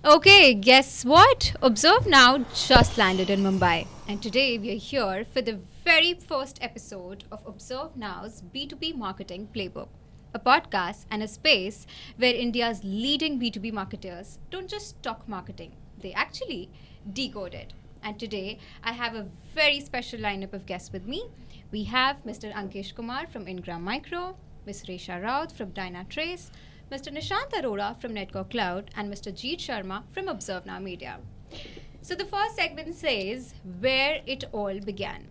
Okay, guess what? Observe Now just landed in Mumbai. And today we are here for the very first episode of Observe Now's B2B Marketing Playbook, a podcast and a space where India's leading B2B marketers don't just talk marketing, they actually decode it. And today I have a very special lineup of guests with me. We have Mr. Ankesh Kumar from Ingram Micro, Ms. Resha Raut from Dynatrace, Mr. Nishant Arora from Netcore Cloud, and Mr. Jeet Sharma from ObserveNow Media. So the first segment says where it all began.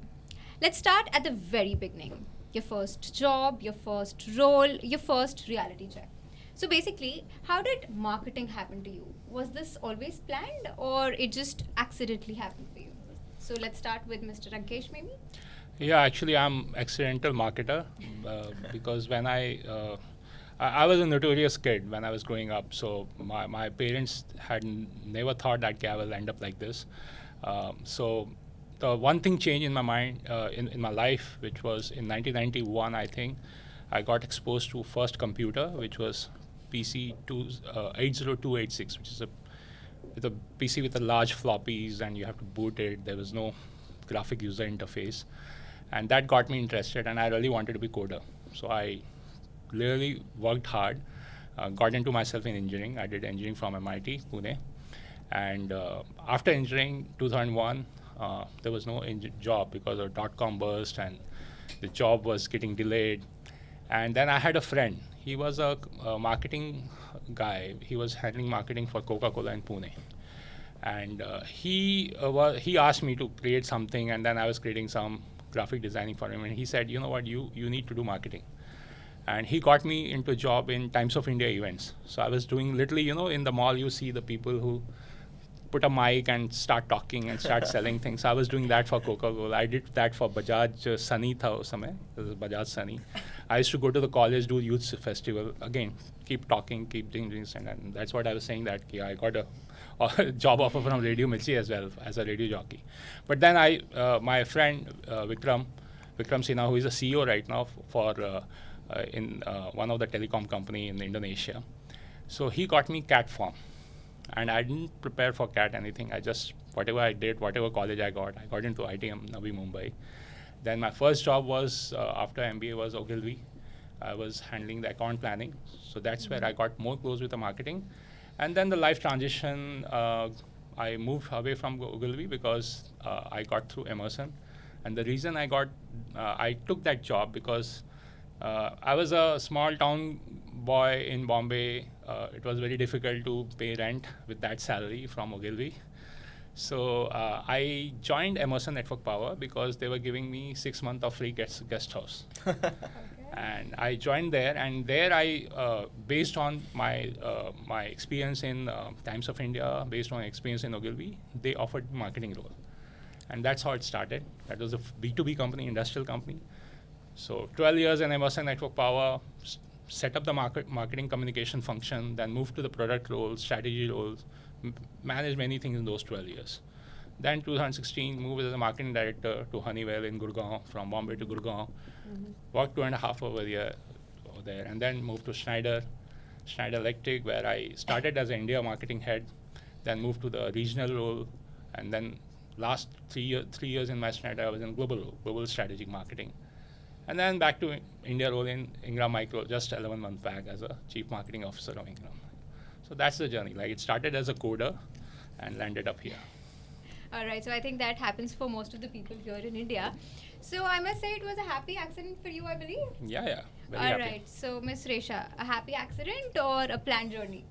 Let's start at the very beginning. Your first job, your first role, your first reality check. So basically, how did marketing happen to you? Was this always planned or it just accidentally happened for you? So let's start with Mr. Ankesh maybe. Yeah, actually, I'm accidental marketer because when I was a notorious kid when I was growing up. So my parents had never thought that I will end up like this. So the one thing changed in my mind, in my life, which was in 1991, I think, I got exposed to first computer, which was PC 80286, which is a PC with a large floppies, and you have to boot it. There was no graphic user interface, and that got me interested, and I really wanted to be coder. So I really worked hard, got into myself in engineering. I did engineering from MIT, Pune. And after engineering, 2001, there was no job because of dot-com burst and the job was getting delayed. And then I had a friend. He was a marketing guy. He was handling marketing for Coca-Cola in Pune. And he asked me to create something, and then I was creating some graphic designing for him. And he said, you know what, you need to do marketing. And he got me into a job in Times of India events. So I was doing literally, in the mall you see the people who put a mic and start talking and start selling things. I was doing that for Coca-Cola. I did that for Bajaj Sunny tha us samay. This is Bajaj Sunny. I used to go to the college, do youth festival. Again, keep talking, keep doing this. And that's what I was saying that I got a job offer from Radio Mirchi as well as a radio jockey. But then my friend Vikram Sinha, who is a CEO right now for in one of the telecom company in Indonesia. So he got me CAT form. And I didn't prepare for CAT anything. I just, whatever I did, whatever college I got into ITM, Navi Mumbai. Then my first job was, after MBA, was Ogilvy. I was handling the account planning. So that's where I got more close with the marketing. And then the life transition, I moved away from Ogilvy because I got through Emerson. And the reason I took that job because I was a small town boy in Bombay. It was very difficult to pay rent with that salary from Ogilvy. So I joined Emerson Network Power because they were giving me 6 months of free guest house. And I joined there, and there based on my experience in Times of India, based on experience in Ogilvy, they offered marketing role. And that's how it started. That was a B2B company, industrial company. So 12 years in Emerson Network Power, set up the marketing communication function, then moved to the product roles, strategy roles, managed many things in those 12 years. Then 2016, moved as a marketing director to Honeywell in Gurgaon, from Bombay to Gurgaon. Worked 2.5 over there, and then moved to Schneider Electric, where I started as an India marketing head, then moved to the regional role, and then last 3 years in my Schneider, I was in global strategic marketing. And then back to India role in Ingram Micro, just 11 months back as a chief marketing officer of Ingram. So that's the journey. Like, it started as a coder and landed up here. All right, so I think that happens for most of the people here in India. So I must say it was a happy accident for you, I believe. Yeah, very All happy. right, so Miss Resha, a happy accident or a planned journey?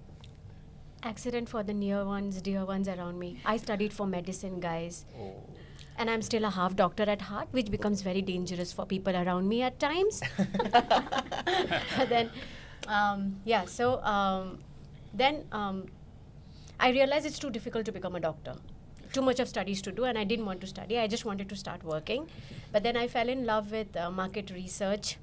Accident for the near ones, dear ones around me. I studied for medicine, guys. Oh. And I'm still a half doctor at heart, which becomes very dangerous for people around me at times. Then, I realized it's too difficult to become a doctor. Too much of studies to do, and I didn't want to study. I just wanted to start working. But then I fell in love with market research.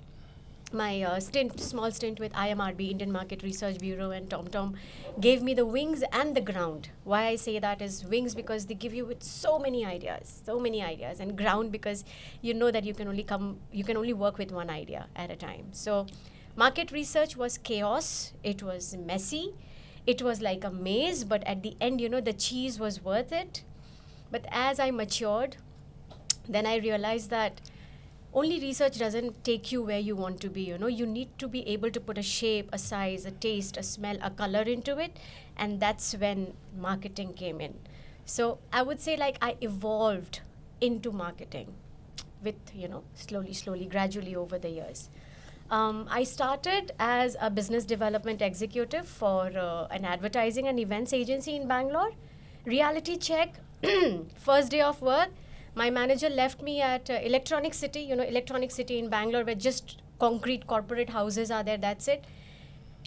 My small stint with IMRB, Indian Market Research Bureau, and TomTom gave me the wings and the ground. Why I say that is wings because they give you with so many ideas, and ground because you know that you can only work with one idea at a time. So market research was chaos. It was messy. It was like a maze, but at the end, the cheese was worth it. But as I matured, then I realized that only research doesn't take you where you want to be. You need to be able to put a shape, a size, a taste, a smell, a color into it, and that's when marketing came in. So I would say like I evolved into marketing with, slowly, gradually over the years. I started as a business development executive for an advertising and events agency in Bangalore. Reality check, first day of work, my manager left me at Electronic City, Electronic City in Bangalore, where just concrete corporate houses are there, that's it.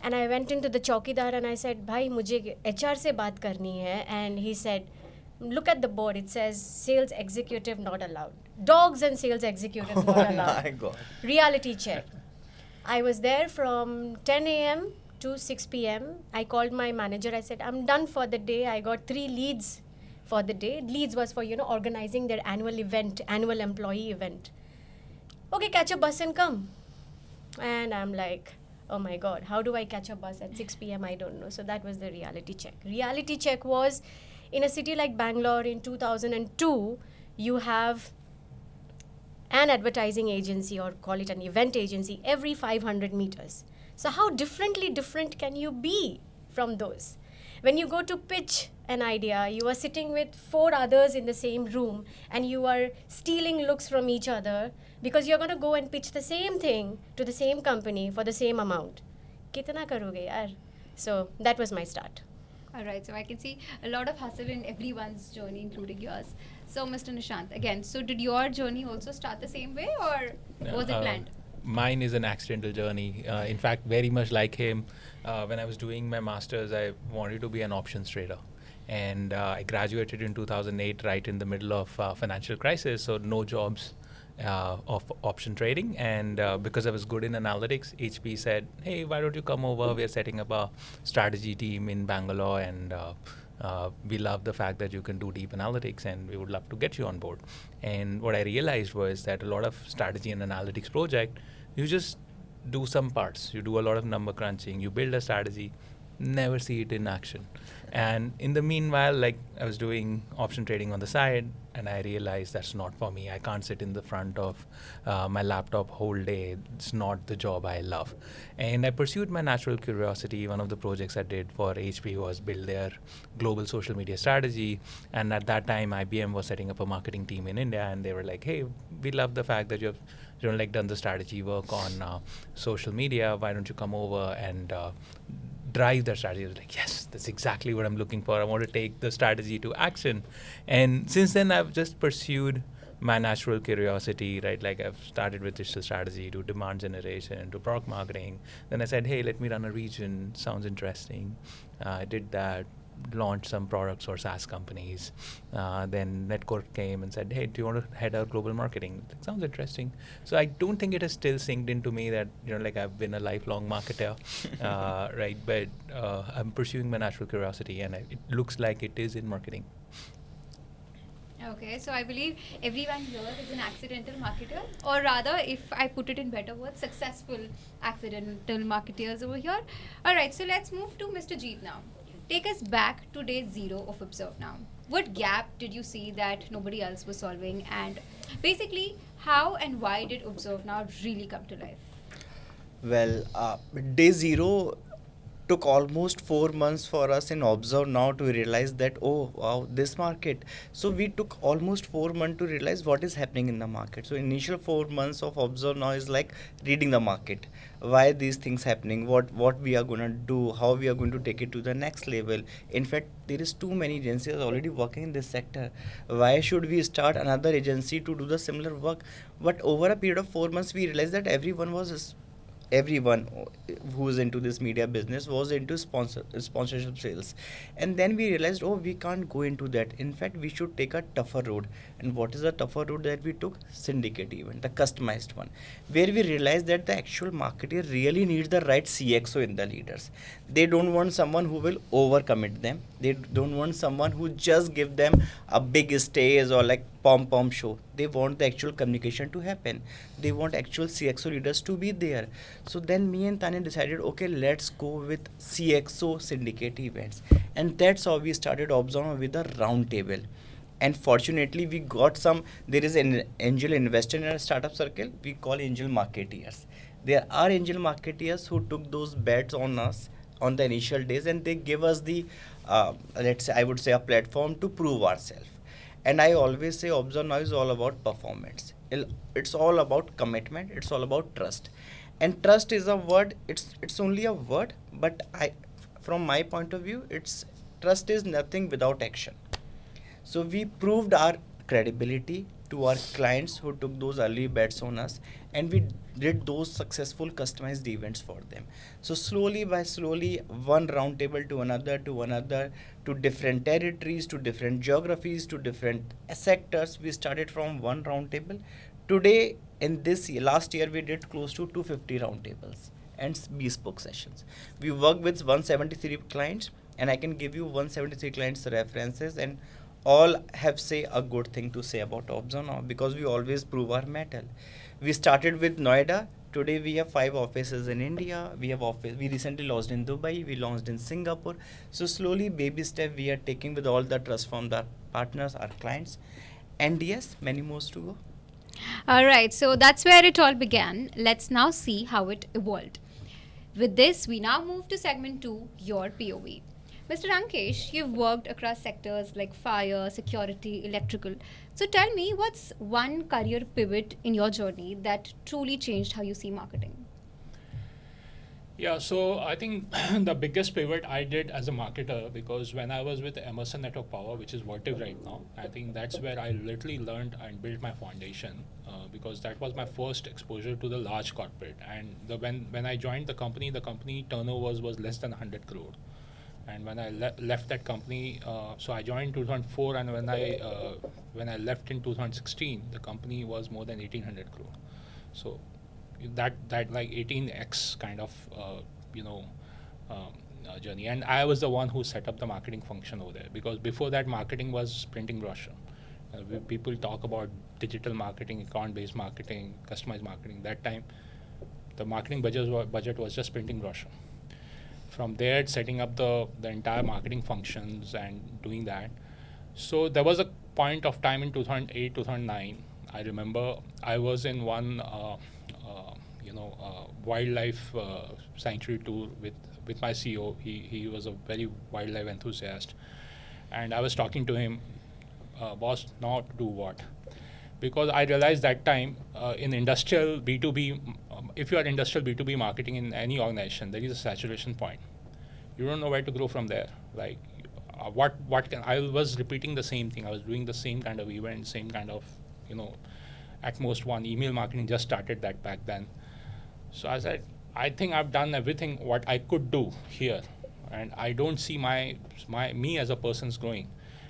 And I went into the chowkidar and I said, Bhai, mujhe HR se baat karni hai. And he said, look at the board, it says sales executive not allowed. Dogs and sales executives not allowed. My God. Reality check. I was there from 10 a.m. to 6 p.m. I called my manager. I said, I'm done for the day. I got 3 leads for the day. Leads was for, organizing their annual event, annual employee event. Okay, catch a bus and come. And I'm like, oh my God, how do I catch a bus at 6 p.m.? I don't know. So that was the reality check. Reality check was in a city like Bangalore in 2002, you have an advertising agency, or call it an event agency, every 500 meters. So how different can you be from those? When you go to pitch an idea, you are sitting with 4 others in the same room and you are stealing looks from each other because you're going to go and pitch the same thing to the same company for the same amount. Kitna karoge yaar? So that was my start. All right, so I can see a lot of hustle in everyone's journey, including yours. So, Mr. Nishant, again, so did your journey also start the same way, or was it planned? Mine is an accidental journey. In fact, very much like him, when I was doing my master's, I wanted to be an options trader. And I graduated in 2008, right in the middle of financial crisis, so no jobs of option trading. And because I was good in analytics, HP said, hey, why don't you come over? We're setting up a strategy team in Bangalore, and we love the fact that you can do deep analytics, and we would love to get you on board. And what I realized was that a lot of strategy and analytics project, you just do some parts. You do a lot of number crunching, you build a strategy, never see it in action. And in the meanwhile, like, I was doing option trading on the side, and I realized that's not for me. I can't sit in the front of my laptop whole day. It's not the job I love. And I pursued my natural curiosity. One of the projects I did for HP was build their global social media strategy. And at that time, IBM was setting up a marketing team in India, and they were like, hey, we love the fact that you've done the strategy work on social media. Why don't you come over and drive that strategy? I was like, yes, that's exactly what I'm looking for. I want to take the strategy to action. And since then, I've just pursued my natural curiosity, right? Like, I've started with digital strategy to demand generation to product marketing. Then I said, hey, let me run a region. Sounds interesting. I did that, launched some products for SaaS companies. Then Netcore came and said, hey, do you want to head out global marketing? That sounds interesting. So I don't think it has still synced into me that, I've been a lifelong marketer, right? But I'm pursuing my natural curiosity, and it looks like it is in marketing. Okay, so I believe everyone here is an accidental marketer, or rather, if I put it in better words, successful accidental marketeers over here. All right, so let's move to Mr. Jeet now. Take us back to day 0 of ObserveNow. What gap did you see that nobody else was solving? And basically, how and why did ObserveNow really come to life? Well, day 0 took almost 4 months for us in ObserveNow to realize that, oh, wow, this market. So we took almost 4 months to realize what is happening in the market. So initial 4 months of ObserveNow is like reading the market. Why these things happening, what we are going to do, how we are going to take it to the next level. In fact, there is too many agencies already working in this sector. Why should we start another agency to do the similar work? But over a period of 4 months, we realized that everyone who's into this media business was into sponsorship sales. And then we realized, oh, we can't go into that. In fact, we should take a tougher road. And what is the tougher road that we took? Syndicate event, the customized one, where we realized that the actual marketer really needs the right CXO in the leaders. They don't want someone who will overcommit them. They don't want someone who just give them a big stage or like pom-pom show. They want the actual communication to happen. They want actual CXO leaders to be there. So then me and Tanya decided, okay, let's go with CXO syndicate events. And that's how we started ObserveNow with a round table. And fortunately, we got there is an angel investor in our startup circle. We call angel marketeers. There are angel marketeers who took those bets on us on the initial days, and they give us let's say, I would say, a platform to prove ourselves. And I always say ObserveNow is all about performance. It's all about commitment. It's all about trust. And trust is a word. It's only a word, but from my point of view, trust is nothing without action. So we proved our credibility to our clients who took those early bets on us, and we did those successful customized events for them. So slowly by slowly, one roundtable to another, to different territories, to different geographies, to different sectors. We started from one roundtable. Today, in this last year, we did close to 250 roundtables and bespoke sessions. We work with 173 clients, and I can give you 173 clients references, and all have a good thing to say about ObserveNow, because we always prove our mettle. We started with Noida. Today we have 5 offices in India. We recently launched in Dubai. We launched in Singapore. So slowly, baby step, we are taking with all the trust from the partners, our clients. And yes, many more to go. All right, so that's where it all began. Let's now see how it evolved. With this, we now move to segment 2, your POV. Mr. Ankesh, you've worked across sectors like fire, security, electrical. So tell me, what's one career pivot in your journey that truly changed how you see marketing? Yeah, so I think the biggest pivot I did as a marketer, because when I was with Emerson Network Power, which is Vertiv right now, I think that's where I literally learned and built my foundation, because that was my first exposure to the large corporate. And when I joined the company turnover was less than 100 crore. And when I left that company, so I joined 2004, and when I left in 2016, the company was more than 1800 crore. So that like 18x kind of journey. And I was the one who set up the marketing function over there, because before that, marketing was printing brochure. People talk about digital marketing, account-based marketing, customized marketing. That time, the marketing budget was just printing brochure. From there, setting up the entire marketing functions and doing that. So there was a point of time in 2008, 2009. I remember I was in one wildlife sanctuary tour with my CEO. He was a very wildlife enthusiast. And I was talking to him, boss, now to do what? Because I realized that time in industrial B2B, if you are industrial B2B marketing in any organization, there is a saturation point. You don't know where to grow from there. Like, I was repeating the same thing. I was doing the same kind of event, same kind of, at most one email marketing just started that back then. So I said, I think I've done everything what I could do here, and I don't see me as a person's growing.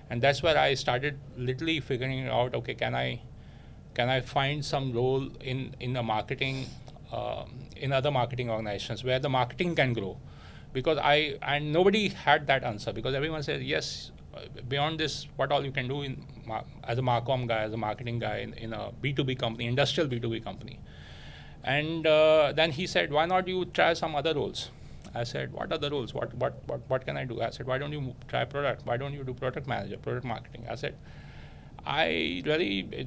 And that's where I started literally figuring out, okay, can I find some role in the marketing, in other marketing organizations where the marketing can grow? Because and nobody had that answer, because everyone said, yes, beyond this, what all you can do as a Marcom guy, as a marketing guy in a B2B company, industrial B2B company. And then he said, why not you try some other roles? I said, what other roles? What can I do? I said, why don't you try product? Why don't you do product manager, product marketing? I said,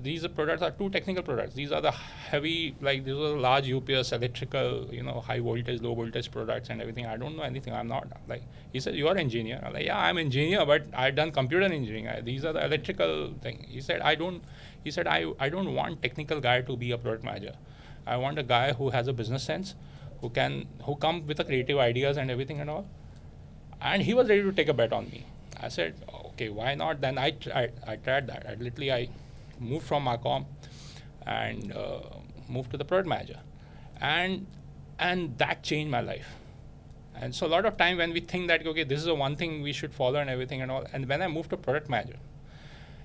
these products are too technical products. These are the heavy, like these are large UPS, electrical, high voltage, low voltage products and everything. I don't know anything. I'm not like, he said, you are engineer. I'm like, yeah, I'm engineer, but I've done computer engineering. These are the electrical thing. He said, I don't want technical guy to be a product manager. I want a guy who has a business sense, who come with the creative ideas and everything and all. And he was ready to take a bet on me. I said, okay, why not? Then I tried that. I moved from Marcom and moved to the product manager. And that changed my life. And so a lot of time when we think that, okay, this is the one thing we should follow and everything and all. And when I moved to product manager,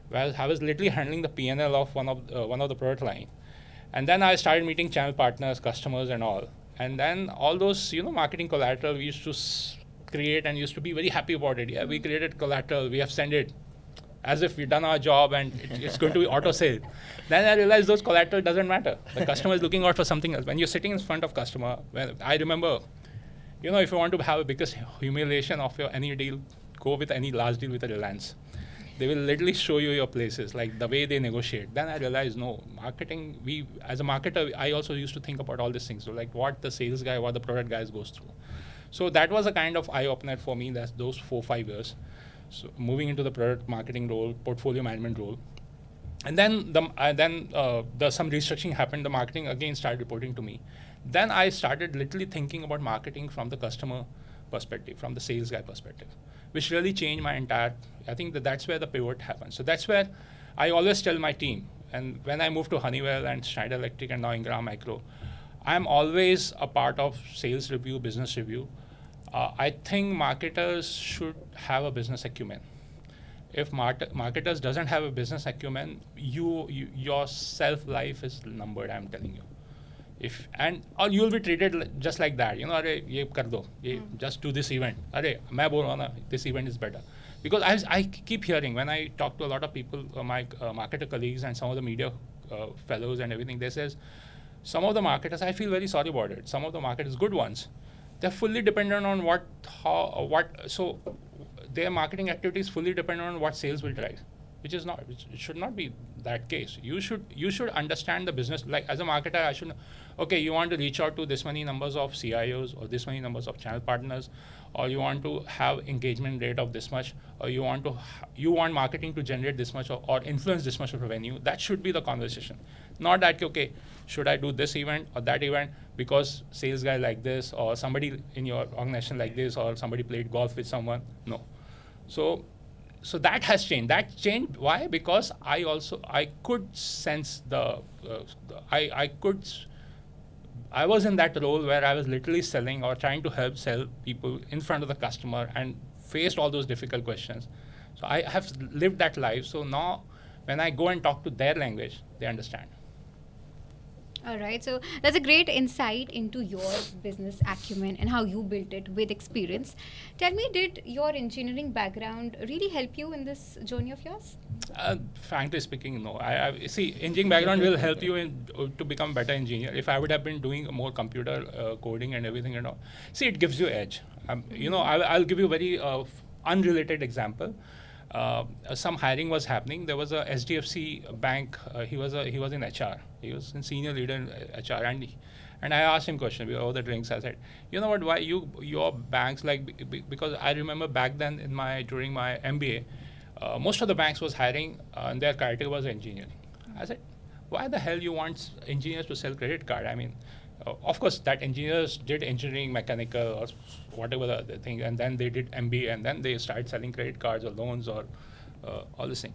well, I was literally handling the P&L of one of the product line. And then I started meeting channel partners, customers and all. And then all those, marketing collateral we used to create and used to be very happy about it. Yeah, we created collateral, we have sent it. as if we've done our job and it's going to be auto sale. Then I realized those collateral doesn't matter. The customer is looking out for something else. When you're sitting in front of customer, I remember, if you want to have a biggest humiliation of your any deal, go with any large deal with a Reliance. They will literally show you your places, like the way they negotiate. Then I realized, no, marketing, as a marketer, I also used to think about all these things. So like what the sales guy, what the product guys goes through. So that was a kind of eye-opener for me, that's those 4-5 years. So moving into the product marketing role, portfolio management role. And then some restructuring happened. The marketing again started reporting to me. Then I started literally thinking about marketing from the customer perspective, from the sales guy perspective, which really changed my I think that's where the pivot happened. So that's where I always tell my team, and when I moved to Honeywell and Schneider Electric and now Ingram Micro, I'm always a part of sales review, business review. I think marketers should have a business acumen. If marketers doesn't have a business acumen, your self-life is numbered, I'm telling you. Or you'll be treated just like that. Arey, ye kar do, just do this event. Arey, main bol raha na, this event is better. Because I keep hearing, when I talk to a lot of people, my marketer colleagues and some of the media fellows and everything, they says, some of the marketers, I feel very sorry about it. Some of the marketers, good ones, they're fully dependent on so their marketing activities fully dependent on what sales will drive, which should not be that case. You should understand the business. Like as a marketer, I should know, okay, you want to reach out to this many numbers of CIOs or this many numbers of channel partners, or you want to have engagement rate of this much, or you want marketing to generate this much or influence this much of revenue. That should be the conversation. Not that, okay, should I do this event or that event because sales guy like this or somebody in your organization like this or somebody played golf with someone. No. So that has changed. That changed. Why? Because I could sense I was in that role where I was literally selling or trying to help sell people in front of the customer and faced all those difficult questions. So I have lived that life. So now when I go and talk to their language, they understand. All right, so that's a great insight into your business acumen and how you built it with experience. Tell me, did your engineering background really help you in this journey of yours? Frankly speaking, no. I see, engineering background will help you to become better engineer. If I would have been doing more computer coding and everything and all, see, it gives you edge. I'll give you a very unrelated example. Some hiring was happening. There was a SDFC bank. He was in HR. He was a senior leader in HR, and I asked him question. We were over the drinks. I said, you know what? Why your banks because I remember back then during my MBA, most of the banks was hiring and their criteria was engineering. I said, why the hell you want engineers to sell credit card? I mean, of course, that engineers did engineering, mechanical, or whatever the thing, and then they did MBA, and then they started selling credit cards or loans or all this thing.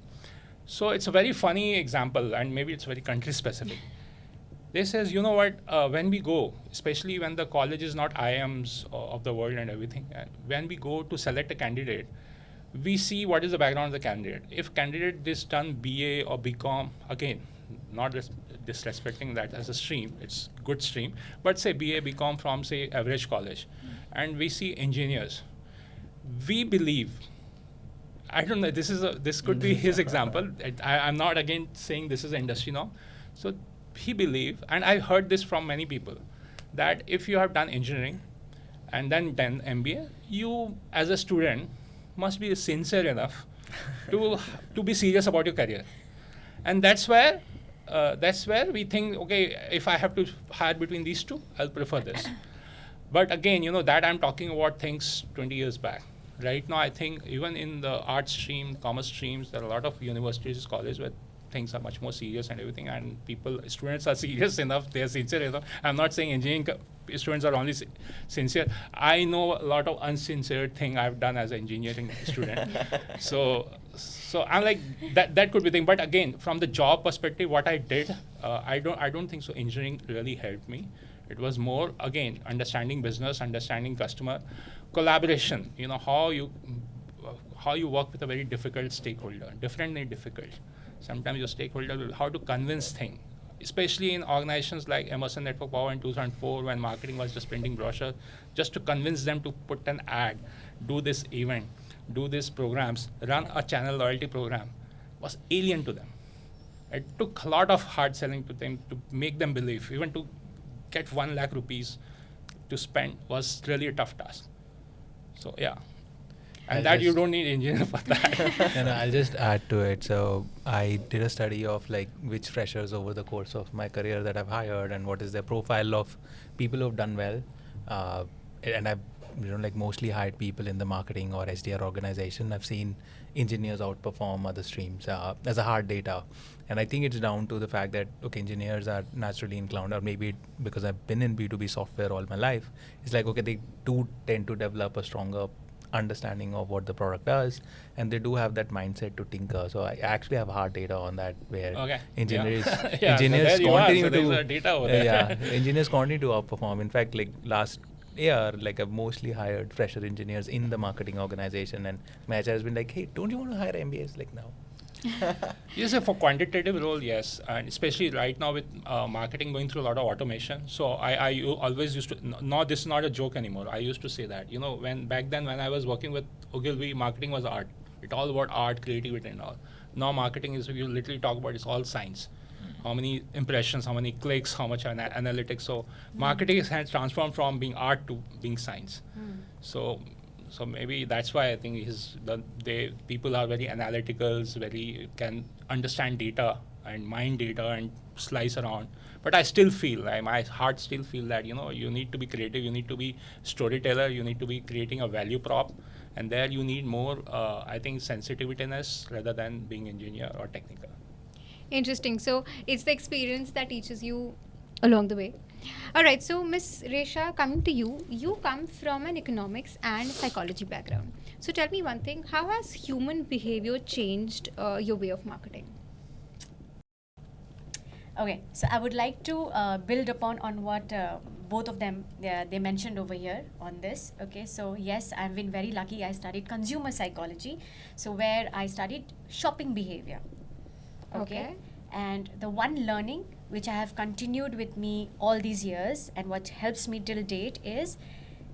So it's a very funny example, and maybe it's very country specific. They says, you know what, when we go, especially when the college is not IIMs of the world and everything, when we go to select a candidate, we see what is the background of the candidate. If candidate is done BA or BCom, again, not disrespecting that as a stream, it's good stream, but say BA, BCom from say average college, and we see engineers, we believe, I don't know, this could be his example. I'm not again saying this is industry now. So he believe, and I heard this from many people, that if you have done engineering and then done MBA, you as a student must be sincere enough to be serious about your career. And that's where we think, okay, if I have to hire between these two, I'll prefer this. But again, that I'm talking about things 20 years back. Right now, I think even in the art stream, commerce streams, there are a lot of universities, colleges where things are much more serious and everything, and students are serious enough, they are sincere enough. I'm not saying engineering students are only sincere. I know a lot of unsincere thing I've done as an engineering student. So I'm like, that could be the thing. But again, from the job perspective, what I did, I don't think so engineering really helped me. It was more, again, understanding business, understanding customer, collaboration, how you work with a very difficult stakeholder, differently difficult. Sometimes your stakeholder will, how to convince things, especially in organizations like Emerson Network Power in 2004 when marketing was just printing brochure, just to convince them to put an ad, do this event, do these programs, run a channel loyalty program, was alien to them. It took a lot of hard selling to them to make them believe. Even to get 1 lakh rupees to spend was really a tough task. So yeah. And that you don't need engineer for that. And I'll just add to it. So I did a study of like which freshers over the course of my career that I've hired and what is their profile of people who've done well. And I've like mostly hired people in the marketing or SDR organization. I've seen engineers outperform other streams as a hard data. And I think it's down to the fact that, okay, engineers are naturally inclined, or maybe because I've been in B2B software all my life, it's like, okay, they do tend to develop a stronger understanding of what the product does, and they do have that mindset to tinker. So I actually have hard data on that, where engineers engineers continue engineers continue to outperform. In fact, like last year, like I've mostly hired fresher engineers in the marketing organization, and my HR has been like, hey, don't you want to hire MBAs? Like, no. Yes, for quantitative role, yes, and especially right now with marketing going through a lot of automation. So I always used to, no, this is not a joke anymore. I used to say that, when back then when I was working with Ogilvy, marketing was art. It all about art, creativity and all. Now marketing is, you literally talk about, it's all science. How many impressions, how many clicks, how much analytics. So marketing has transformed from being art to being science. So maybe that's why I think people are very analytical, can understand data and mine data and slice around. But I still feel, my heart still feel that, you need to be creative, you need to be storyteller, you need to be creating a value prop. And there you need more, I think, sensitiveness rather than being engineer or technical. Interesting. So it's the experience that teaches you along the way. All right, so Miss Resha, coming to you, you come from an economics and psychology background. So tell me one thing, how has human behavior changed your way of marketing? Okay, so I would like to build upon on what both of them they mentioned over here on this. Okay, so yes, I've been very lucky. I studied consumer psychology, so where I studied shopping behavior. Okay. And the one learning which I have continued with me all these years and what helps me till date is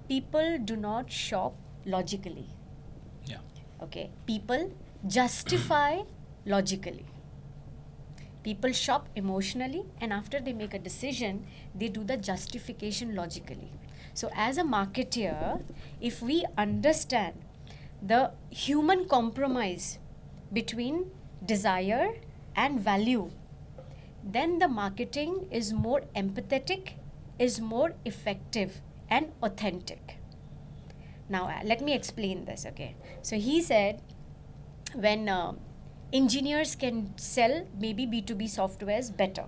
people do not shop logically. Yeah. Okay. People justify logically. People shop emotionally, and after they make a decision, they do the justification logically. So as a marketeer, if we understand the human compromise between desire and value, then the marketing is more empathetic, is more effective and authentic. Now, let me explain this, okay? So he said when engineers can sell maybe B2B softwares better,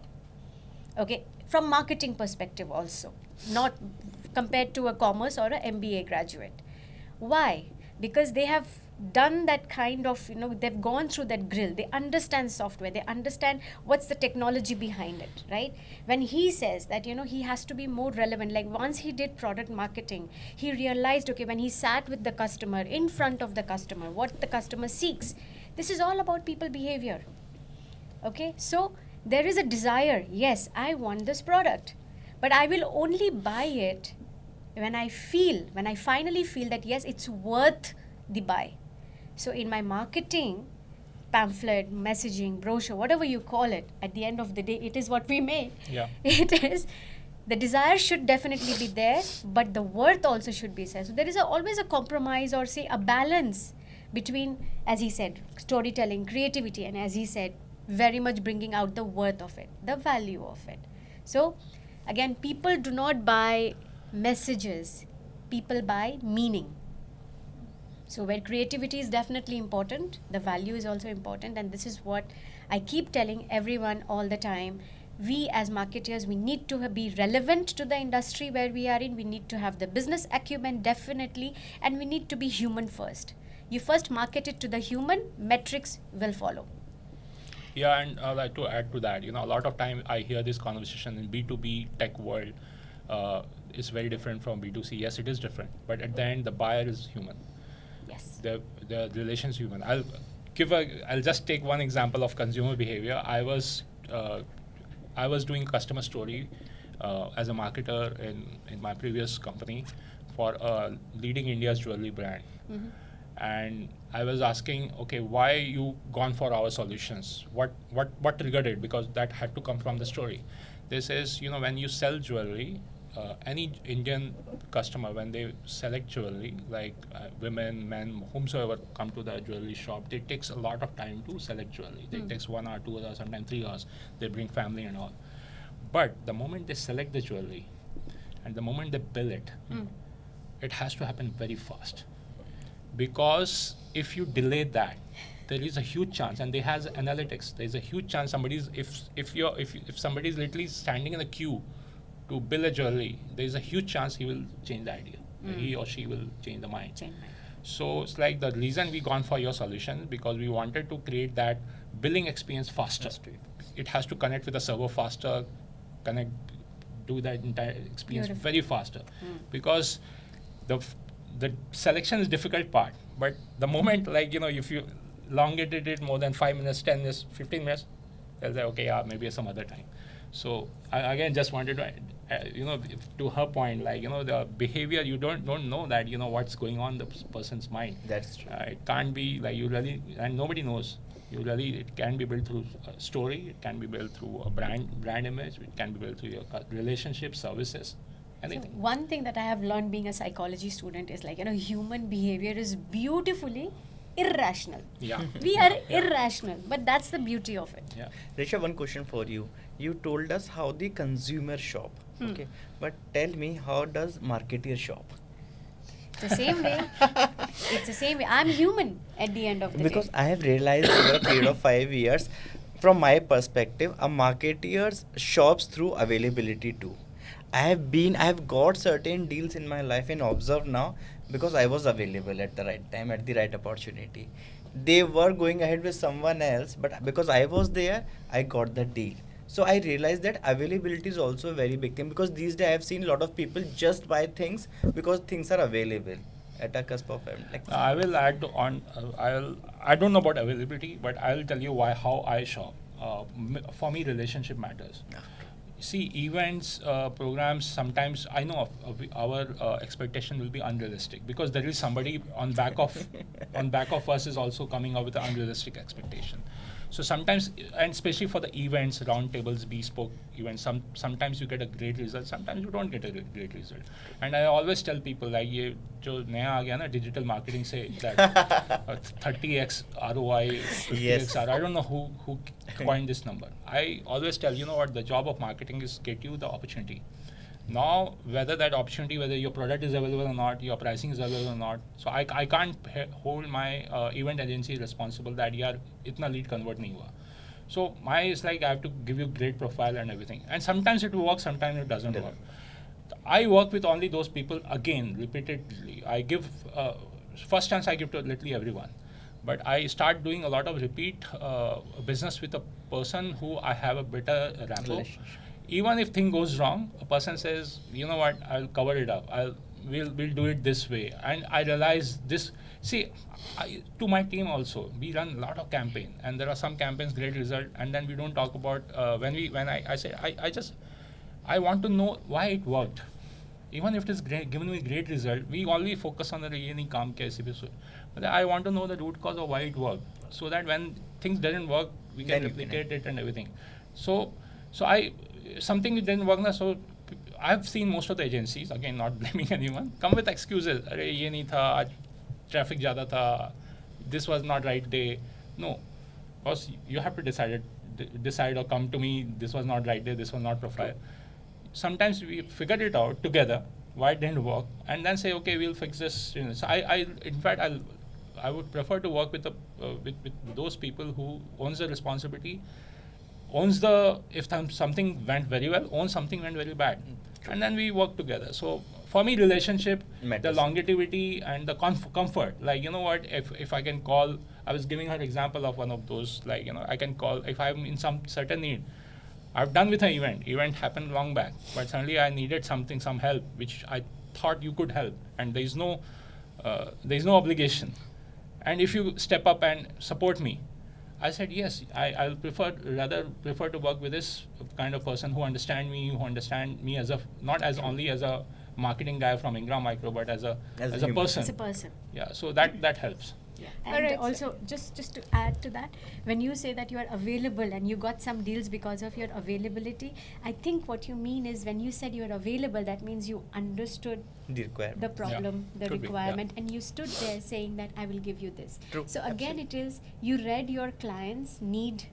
okay, from marketing perspective also, not compared to a commerce or an MBA graduate. Why? Because they have done that kind of, they've gone through that grill. They understand software. They understand what's the technology behind it, right? When he says that, he has to be more relevant, like once he did product marketing, he realized, okay, when he sat with the customer, in front of the customer, what the customer seeks, this is all about people behavior, okay? So there is a desire, yes, I want this product, but I will only buy it when I finally feel that, yes, it's worth the buy. So in my marketing, pamphlet, messaging, brochure, whatever you call it, at the end of the day, it is what we make. Yeah. It is, the desire should definitely be there, but the worth also should be there. So there is always a compromise, or say a balance between, as he said, storytelling, creativity, and as he said, very much bringing out the worth of it, the value of it. So again, people do not buy messages, people buy meaning. So where creativity is definitely important, the value is also important, and this is what I keep telling everyone all the time. We as marketers, we need to be relevant to the industry where we are in. We need to have the business acumen, definitely, and we need to be human first. You first market it to the human, metrics will follow. Yeah, and I'd like to add to that, a lot of time I hear this conversation in B2B tech world is very different from B2C. Yes, it is different, but at the end, the buyer is human. Yes. The relation's human. I'll just take one example of consumer behavior. I was doing customer story as a marketer in my previous company for leading India's jewelry brand. Mm-hmm. And I was asking, okay, why you gone for our solutions? What triggered it? Because that had to come from the story. This is, when you sell jewelry, any Indian customer, when they select jewelry, like women, men, whomsoever come to the jewelry shop, it takes a lot of time to select jewelry. It takes 1 hour, 2 hours, sometimes 3 hours. They bring family and all. But the moment they select the jewelry and the moment they bill it, it has to happen very fast. Because if you delay that, there is a huge chance, and they has analytics. There is a huge chance if somebody is literally standing in a queue to bill a jewelry, there is a huge chance he will change the idea. He or she will change the mind. So it's like the reason we gone for your solution, because we wanted to create that billing experience faster. It has to connect with the server faster, do that entire experience very faster, because the selection is difficult part, but the moment, like, if you elongated it more than 5 minutes, 10 minutes, 15 minutes, they'll say, okay, yeah, maybe some other time. So I again just wanted to, to her point, like, the behavior, you don't know that, what's going on in the person's mind. That's true. It can't be like you really, and nobody knows. It can be built through a story, it can be built through a brand image, it can be built through your relationships, services, anything. So one thing that I have learned being a psychology student is, like, human behavior is beautifully irrational. Yeah. We are irrational, but that's the beauty of it. Yeah. Resha, one question for you. You told us how the consumer shop. Okay. But tell me, how does marketeer shop? It's the same way. It's the same way. I'm human at the end of the Because day. I have realized over a period of 5 years, from my perspective, a marketeer shops through availability too. I have got certain deals in my life in Observe Now because I was available at the right time, at the right opportunity. They were going ahead with someone else, but because I was there, I got the deal. So I realized that availability is also a very big thing, because these days I have seen a lot of people just buy things because things are available at a cusp of time. Like, I will add on. I don't know about availability, but I'll tell you how I shop. For me, relationship matters. See, events, programs, sometimes I know our expectation will be unrealistic, because there is somebody on back of us is also coming up with an unrealistic expectation. So sometimes, and especially for the events, roundtables, bespoke events, sometimes you get a great result, sometimes you don't get a great result. And I always tell people, like, ये जो नया आ गया ना digital marketing से, that 30x ROI, 50x Yes. ROI, I don't know who coined this number. I always tell, what the job of marketing is get you the opportunity. Now, whether that opportunity, whether your product is available or not, your pricing is available or not, so I can't hold my event agency responsible that itna lead convert nahi hua. So my is like, I have to give you great profile and everything. And sometimes it will work, sometimes it doesn't work. I work with only those people, again, repeatedly. I give, first chance I give to literally everyone. But I start doing a lot of repeat business with a person who I have a better rapport. Even if thing goes wrong, a person says, you know what, I'll cover it up. We'll do it this way. And I realize this. See, to my team also, we run a lot of campaign, and there are some campaigns great result, and then we don't talk about when I say I want to know why it worked. Even if it is given me great result, we only focus on the ये नहीं काम कैसे भी so. But I want to know the root cause of why it worked, so that when things didn't work, we can replicate it and everything. So something didn't work na, so I've seen most of the agencies, again not blaming anyone, come with excuses. अरे ये नहीं था, आज traffic ज़्यादा था, this was not right day. No, because you have to decide or come to me, this was not right day, this was not profile. Sometimes we figured it out together why it didn't work, and then say, okay, we'll fix this. So in fact I would prefer to work with those people who owns the responsibility, if something went very well, owns something went very bad, and then we work together. So for me, relationship, matters. The longevity and the comfort, like, what, if I can call, I was giving her example of one of those, like, I can call if I'm in some certain need. I've done with an event happened long back, but suddenly I needed some help, which I thought you could help, and there's no obligation. And if you step up and support me, I said yes. I'll rather prefer to work with this kind of person who understand me as not as only as a marketing guy from Ingram Micro, but as a person. As a person. Yeah. So that helps. And Alright, also, just to add to that, when you say that you are available and you got some deals because of your availability, I think what you mean is when you said you are available, that means you understood The requirement. the problem, the Could be, yeah. requirement, and you stood there saying that I will give you this. True, So again, it is you read your client's need,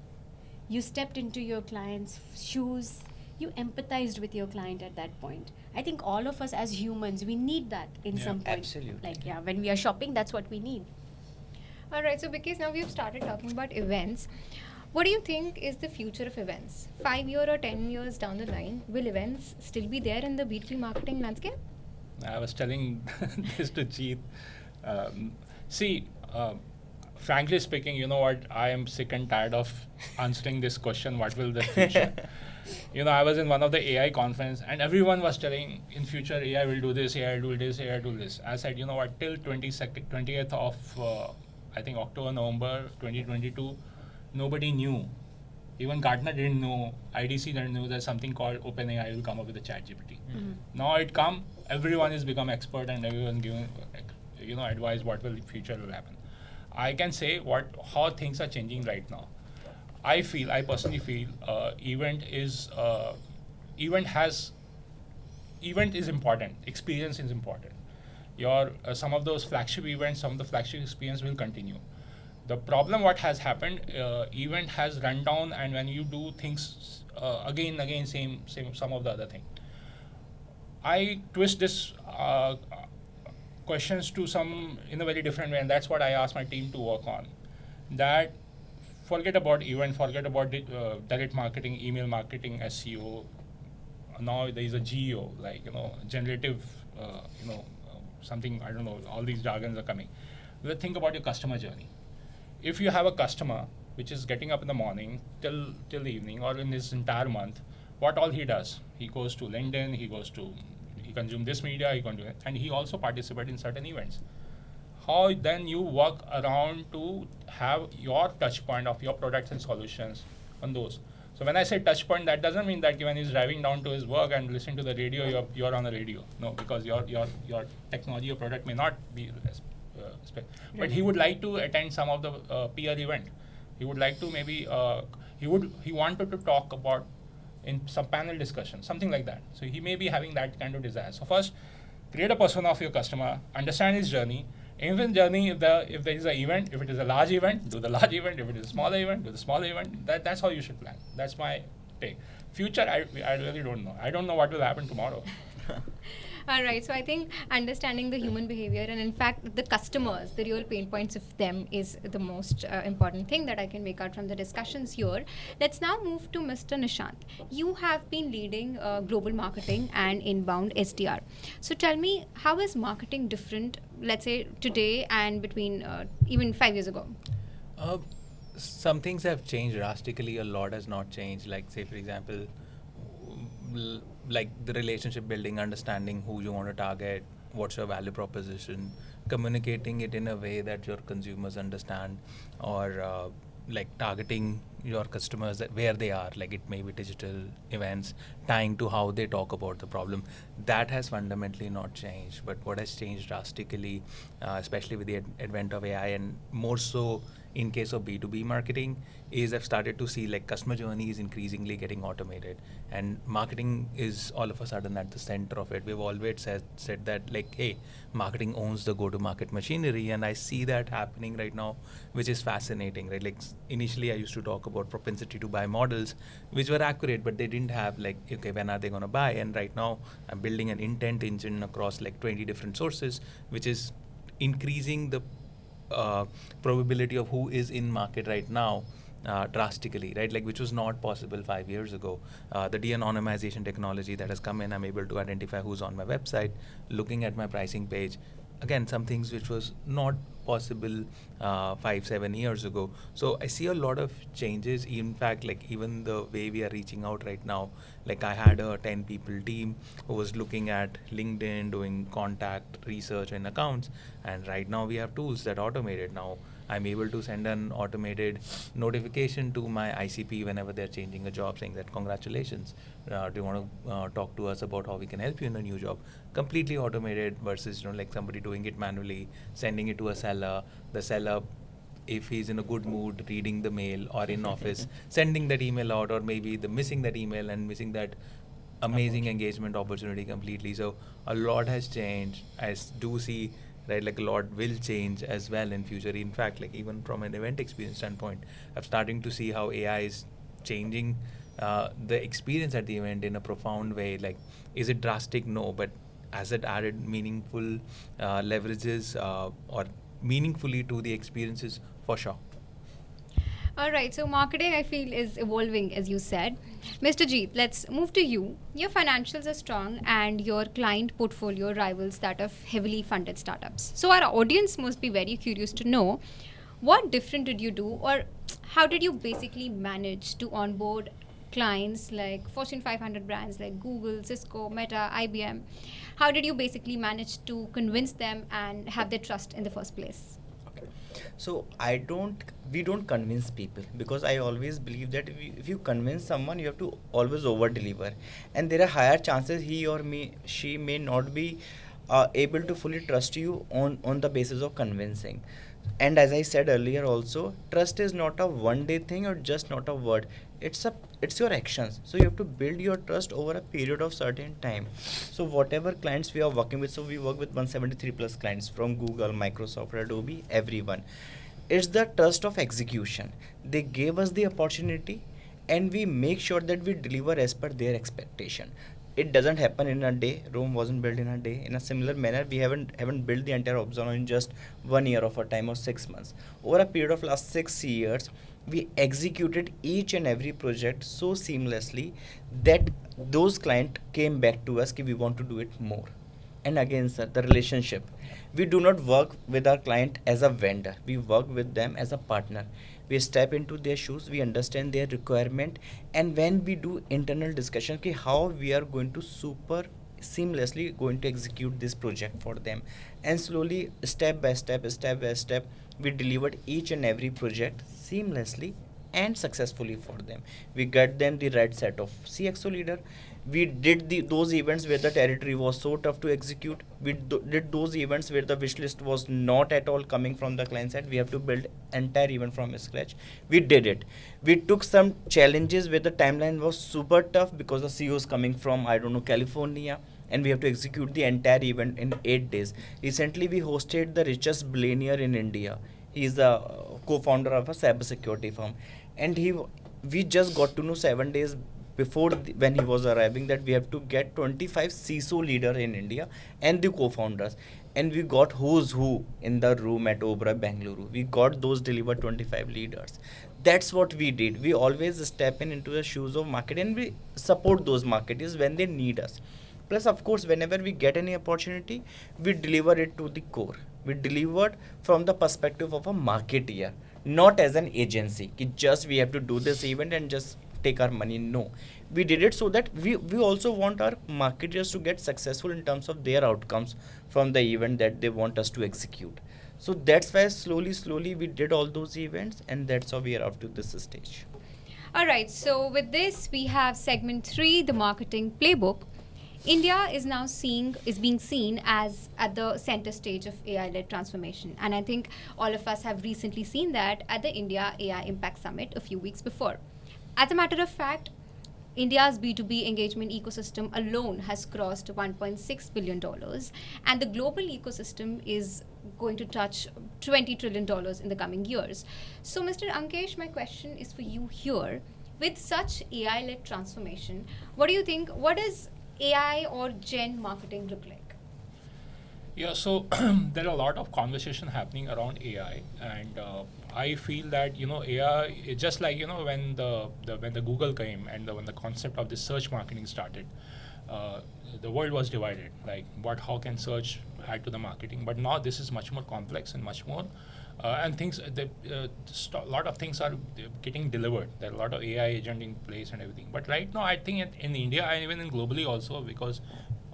you stepped into your client's shoes, you empathized with your client at that point. I think all of us as humans, we need that in Yeah. some point. Absolutely. Like, yeah, when we are shopping, that's what we need. All right, so because now we've started talking about events, what do you think is the future of events? 5 year or 10 years down the line, will events still be there in the B2B marketing landscape? I was telling this to Jeet. See, frankly speaking, you know what? I am sick and tired of answering this question, what will the future? I was in one of the AI conference and everyone was telling in future AI will do this, AI will do this, AI will do this. I said, you know what, till 20th of, I think October, November 2022, nobody knew. Even Gartner didn't know, IDC didn't know that something called OpenAI will come up with a ChatGPT. Now it come, everyone is become expert and everyone giving, advice what will future will happen. I can say how things are changing right now. I personally feel, event is important. Experience is important. Some of those flagship events, some of the flagship experience will continue. The problem what has happened, event has run down, and when you do things again, same some of the other thing. I twist this questions to some in a very different way, and that's what I asked my team to work on. That forget about event, forget about direct marketing, email marketing, SEO. Now there is a GEO, generative, something, I don't know, all these jargons are coming. Well, think about your customer journey. If you have a customer which is getting up in the morning till the evening or in this entire month, what all he does? He goes to LinkedIn, he consumes this media, and he also participates in certain events. How then you work around to have your touch point of your products and solutions on those. So when I say touch point, that doesn't mean that when he's driving down to his work and listening to the radio, you're on the radio. No, because your technology or product may not be but he would like to attend some of the peer event. He would like to maybe he wanted to talk about in some panel discussion, something like that. So he may be having that kind of desire. So first, create a persona of your customer, understand his journey. Even journey, if there is an event, if it is a large event, do the large event. If it is a smaller event, do the smaller event. That's how you should plan. That's my take. Future, I really don't know. I don't know what will happen tomorrow. All right, so I think understanding the human behavior and in fact the customers, the real pain points of them is the most important thing that I can make out from the discussions here. Let's now move to Mr. Nishant. You have been leading global marketing and inbound SDR. So tell me, how is marketing different, let's say today and between even 5 years ago? Some things have changed drastically. A lot has not changed. Like, say, for example, like the relationship building, understanding who you want to target, what's your value proposition, communicating it in a way that your consumers understand, or like targeting your customers where they are, like it may be digital events, tying to how they talk about the problem. That has fundamentally not changed. But what has changed drastically, especially with the advent of AI and more so in case of B2B marketing, is I've started to see like customer journey is increasingly getting automated, and marketing is all of a sudden at the center of it. We've always said that like, hey, marketing owns the go-to-market machinery, and I see that happening right now, which is fascinating, right? Like initially I used to talk about propensity to buy models, which were accurate, but they didn't have like, okay, when are they going to buy? And right now I'm building an intent engine across like 20 different sources, which is increasing the probability of who is in market right now drastically, right? Like which was not possible 5 years ago. The de-anonymization technology that has come in, I'm able to identify who's on my website, looking at my pricing page. Again, some things which was not possible 5-7 years ago. So I see a lot of changes. In fact, like even the way we are reaching out right now, like I had a 10 people team who was looking at LinkedIn, doing contact research and accounts, and right now we have tools that automate it. Now I'm able to send an automated notification to my ICP whenever they're changing a job, saying that congratulations, do you want to talk to us about how we can help you in a new job? Completely automated versus like somebody doing it manually, sending it to a seller, the seller, if he's in a good mood, reading the mail, or in office sending that email out, or maybe the missing that email and missing that amazing engagement opportunity completely. So a lot has changed. Do see, right, like a lot will change as well in future. In fact, like even from an event experience standpoint, I'm starting to see how AI is changing the experience at the event in a profound way. Like, is it drastic? No, but has it added meaningful leverages or meaningfully to the experiences? For sure. All right, so marketing, I feel, is evolving, as you said. Mr. Jeet, let's move to you. Your financials are strong and your client portfolio rivals that of heavily funded startups. So, our audience must be very curious to know what different did you do, or how did you basically manage to onboard clients like Fortune 500 brands like Google, Cisco, Meta, IBM? How did you basically manage to convince them and have their trust in the first place? So we don't convince people, because I always believe that if you convince someone, you have to always over deliver, and there are higher chances she may not be able to fully trust you on the basis of convincing. And as I said earlier also, trust is not a one day thing or just not a word. It's your actions. So you have to build your trust over a period of certain time. So whatever clients we are working with, so we work with 173 plus clients from Google, Microsoft, Adobe, everyone. It's the trust of execution. They gave us the opportunity, and we make sure that we deliver as per their expectation. It doesn't happen in a day. Rome wasn't built in a day. In a similar manner, we haven't built the entire ObserveNow in just 1 year of a time or 6 months. Over a period of last 6 years, we executed each and every project so seamlessly that those clients came back to us कि we want to do it more. And again, sir, the relationship. We do not work with our client as a vendor. We work with them as a partner. We step into their shoes, we understand their requirement, and when we do internal discussion कि how we are going to super seamlessly going to execute this project for them, and slowly, step by step, we delivered each and every project seamlessly and successfully for them. We got them the right set of CXO leader. We did those events where the territory was so tough to execute. We did those events where the wish list was not at all coming from the client side. We have to build entire event from scratch. We did it. We took some challenges where the timeline was super tough because the CEO is coming from, I don't know, California, and we have to execute the entire event in 8 days. Recently, we hosted the richest billionaire in India. He is the co-founder of a cybersecurity firm, and we just got to know 7 days before when he was arriving that we have to get 25 CISO leader in India and the co-founders, and we got who's who in the room at Oberoi Bengaluru. We got those delivered 25 leaders. That's what we did. We always step into the shoes of market, and we support those marketers when they need us. Plus, of course, whenever we get any opportunity, we deliver it to the core. We delivered from the perspective of a marketeer, not as an agency. Ki just we have to do this event and just take our money. No. We did it so that we also want our marketers to get successful in terms of their outcomes from the event that they want us to execute. So that's why slowly we did all those events, and that's how we are up to this stage. All right, so with this, we have segment 3, the marketing playbook. India is now being seen as at the center stage of AI-led transformation, and I think all of us have recently seen that at the India AI Impact Summit a few weeks before. As a matter of fact, India's B2B engagement ecosystem alone has crossed $1.6 billion, and the global ecosystem is going to touch $20 trillion in the coming years. So, Mr. Ankesh, my question is for you here. With such AI-led transformation, what do you think? What does AI or Gen marketing look like? Yeah, so there are a lot of conversation happening around AI, and I feel that AI is just like when the Google came and when the concept of the search marketing started, the world was divided. Like how can search add to the marketing? But now this is much more complex and much more, and a lot of things are getting delivered. There are a lot of AI agent in place and everything. But right now, I think in India and even in globally also, because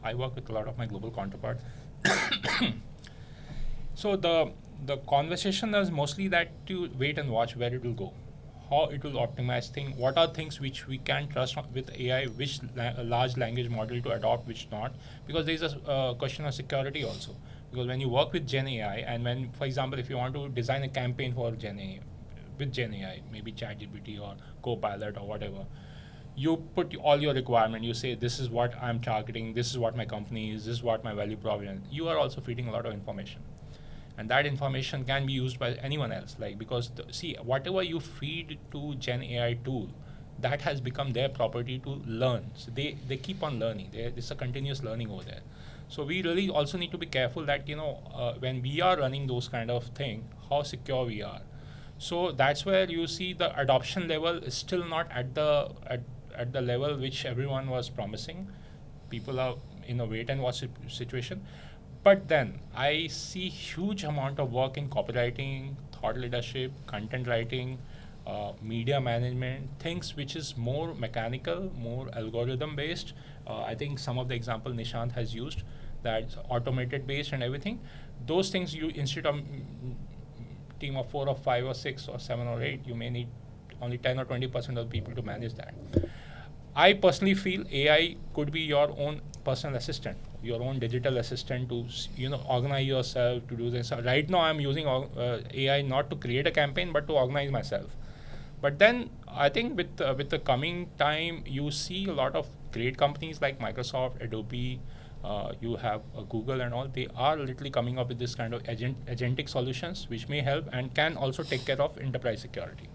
I work with a lot of my global counterparts. So the conversation is mostly that you wait and watch where it will go, how it will optimize things, what are things which we can trust with AI, which large language model to adopt, which not, because there is a question of security also. Because when you work with Gen AI, and when, for example, if you want to design a campaign for Gen AI, with Gen AI, maybe ChatGPT or Copilot or whatever, you put all your requirement, you say this is what I'm targeting, this is what my company is, this is what my value proposition. You are also feeding a lot of information, and that information can be used by anyone else. Like, because see, whatever you feed to Gen AI tool, that has become their property to learn. So they keep on learning. There's a continuous learning over there. So we really also need to be careful that when we are running those kind of thing, how secure we are. So that's where you see the adoption level is still not at the level which everyone was promising. People are in a wait and watch situation. But then I see huge amount of work in copywriting, thought leadership, content writing, media management, things which is more mechanical, more algorithm based. I think some of the example Nishant has used, that's automated based and everything. Those things, you instead of team of 4 or 5 or 6 or 7 or 8, you may need only 10 or 20% of the people to manage that. I personally feel AI could be your own personal assistant, your own digital assistant to organize yourself, to do this. Right now, I'm using AI not to create a campaign but to organize myself. But then I think with the coming time, you see a lot of great companies like Microsoft, Adobe, you have Google and all. They are literally coming up with this kind of agentic solutions which may help and can also take care of enterprise security.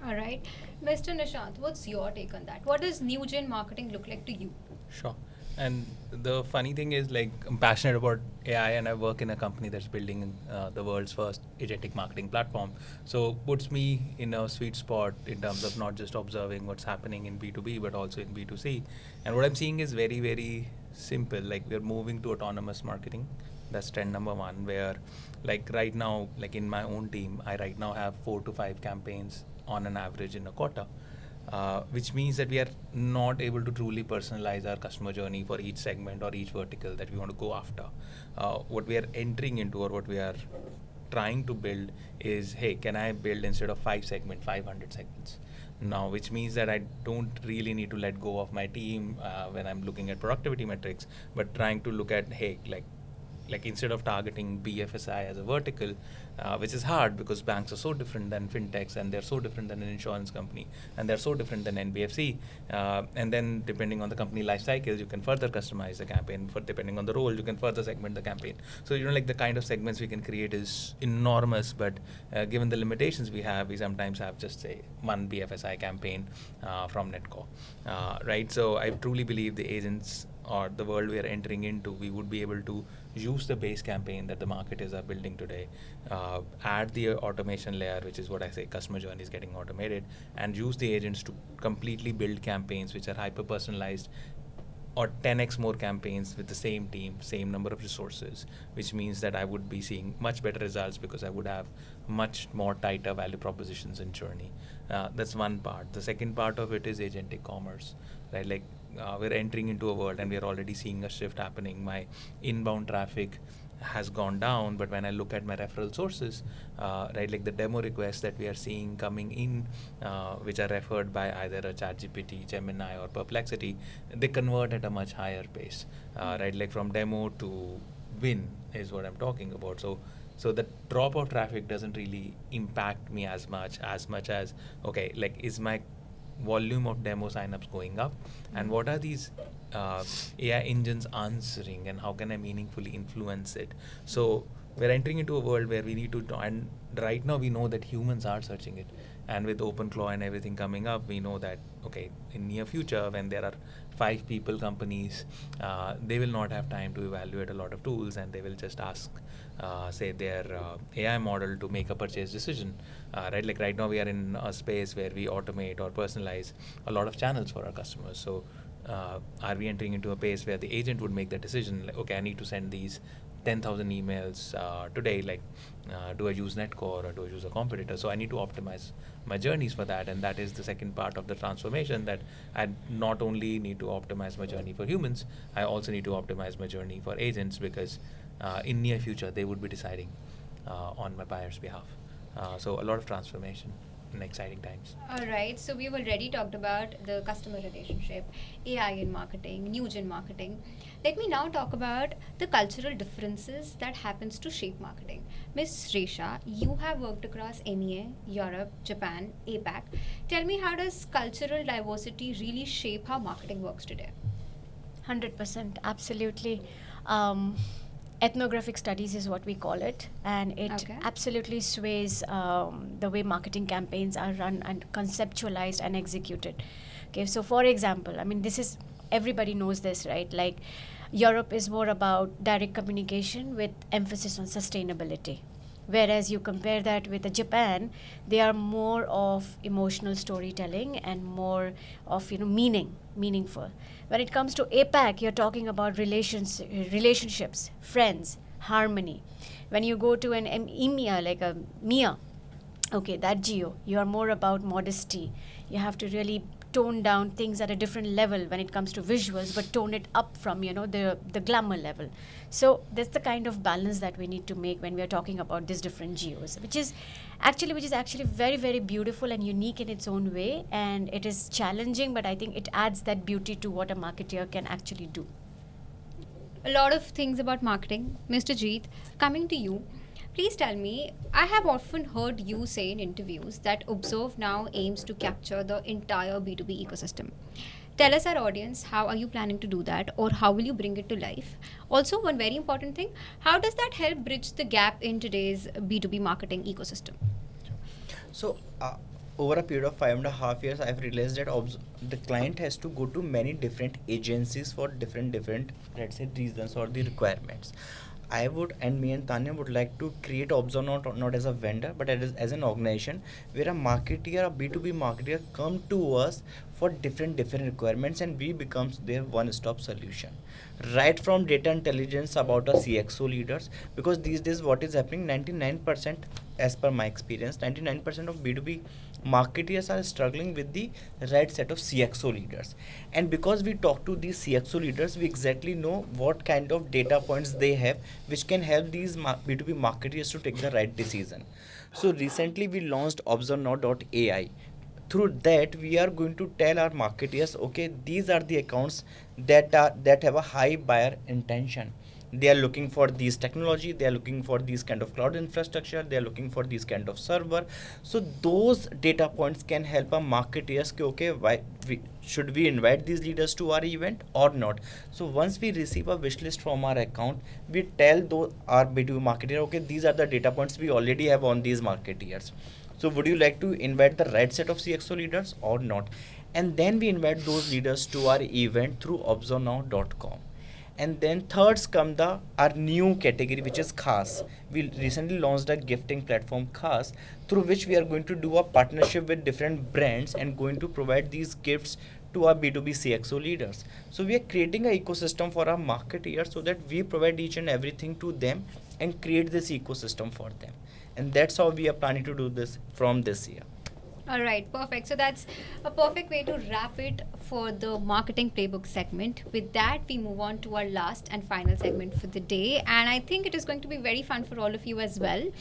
All right. Mr. Nishant, what's your take on that? What does new gen marketing look like to you? Sure. And the funny thing is, like, I'm passionate about AI, and I work in a company that's building the world's first agentic marketing platform. So puts me in a sweet spot in terms of not just observing what's happening in B2B, but also in B2C. And what I'm seeing is very, very simple. Like, we're moving to autonomous marketing. That's trend number one, where, like, right now, like in my own team, I right now have 4 to 5 campaigns on an average in a quarter. Which means that we are not able to truly personalize our customer journey for each segment or each vertical that we want to go after. What we are entering into, or what we are trying to build, is, hey, can I build, instead of 5 segments, 500 segments? Now, which means that I don't really need to let go of my team when I'm looking at productivity metrics, but trying to look at, hey, like instead of targeting BFSI as a vertical, which is hard because banks are so different than fintechs, and they're so different than an insurance company, and they're so different than NBFC. And then depending on the company life cycles, you can further customize the campaign. For depending on the role, you can further segment the campaign. So like the kind of segments we can create is enormous, but given the limitations we have, we sometimes have just say one BFSI campaign from Netcore, right? So I truly believe the agents, or the world we are entering into, we would be able to use the base campaign that the marketers are building today, add the automation layer, which is what I say, customer journey is getting automated, and use the agents to completely build campaigns which are hyper personalized, or 10x more campaigns with the same team, same number of resources, which means that I would be seeing much better results because I would have much more tighter value propositions in journey. That's one part. The second part of it is agentic commerce, right? Like, we're entering into a world, and we're already seeing a shift happening. My inbound traffic has gone down, but when I look at my referral sources, right, like the demo requests that we are seeing coming in, which are referred by either a ChatGPT, Gemini, or Perplexity, they convert at a much higher pace, right? Like from demo to win is what I'm talking about. So the drop of traffic doesn't really impact me as much as, okay, like, is my volume of demo signups going up, and what are these AI engines answering, and how can I meaningfully influence it? So we're entering into a world where we need to, and right now we know that humans are searching it, and with OpenClaw and everything coming up, we know that, okay, in near future, when there are 5 people companies, they will not have time to evaluate a lot of tools, and they will just ask, say, their AI model to make a purchase decision, right? Like right now we are in a space where we automate or personalize a lot of channels for our customers. So are we entering into a space where the agent would make the decision, like, okay, I need to send these 10,000 emails today, like, do I use Netcore or do I use a competitor? So I need to optimize my journeys for that, and that is the second part of the transformation, that I not only need to optimize my journey for humans, I also need to optimize my journey for agents, because in near future they would be deciding, on my buyer's behalf. So a lot of transformation and exciting times. All right, so we've already talked about the customer relationship, AI in marketing, new gen marketing. Let me now talk about the cultural differences that happens to shape marketing. Miss Resha, you have worked across MEA, Europe, Japan, APAC. Tell me, how does cultural diversity really shape how marketing works today? 100%, absolutely. Ethnographic studies is what we call it, and it Okay. absolutely sways the way marketing campaigns are run and conceptualized and executed. Okay, so for example, I mean, this is, everybody knows this, right? Like, Europe is more about direct communication with emphasis on sustainability. Whereas you compare that with Japan, they are more of emotional storytelling and more of meaningful. When it comes to APAC, you're talking about relationships, friends, harmony. When you go to an EMEA, like a MIA, okay, that geo, you are more about modesty. You have to really tone down things at a different level when it comes to visuals, but tone it up from the glamour level. So that's the kind of balance that we need to make when we are talking about these different geos, which is actually very, very beautiful and unique in its own way, and it is challenging, but I think it adds that beauty to what a marketeer can actually do. A lot of things about marketing. Mr. Jeet, coming to you, please tell me, I have often heard you say in interviews that Observe Now aims to capture the entire B2B ecosystem. Tell us, our audience, how are you planning to do that, or how will you bring it to life? Also, one very important thing, how does that help bridge the gap in today's B2B marketing ecosystem? So, over a period of 5.5 years, I've realized that the client has to go to many different agencies for different, let's say, reasons or the requirements. I would, and me and Tanya would like to create Observe not as a vendor, but as an organization where a marketeer, a B2B marketeer, come to us for different requirements, and we becomes their one-stop solution. Right from data intelligence about our CXO leaders, because these days what is happening, 99%, as per my experience, 99% of B2B marketeers are struggling with the right set of CXO leaders. And because we talk to these CXO leaders, we exactly know what kind of data points they have, which can help these B2B marketeers to take the right decision. So recently we launched ObserveNow.ai. Through that, we are going to tell our marketeers, okay, these are the accounts that have a high buyer intention. They are looking for these technology, they are looking for these kind of cloud infrastructure, they are looking for these kind of server. So those data points can help our marketeers, okay, should we invite these leaders to our event or not? So once we receive a wish list from our account, we tell our B2B marketer, okay, these are the data points we already have on these marketeers. So would you like to invite the right set of CXO leaders or not? And then we invite those leaders to our event through ObserveNow.com. And then thirds come our new category, which is Khas. We recently launched a gifting platform, Khas, through which we are going to do a partnership with different brands and going to provide these gifts to our B2B CXO leaders. So we are creating an ecosystem for our marketeers so that we provide each and everything to them and create this ecosystem for them. And that's how we are planning to do this from this year. All right, perfect. So that's a perfect way to wrap it for the marketing playbook segment. With that, we move on to our last and final segment for the day. And I think it is going to be very fun for all of you as well,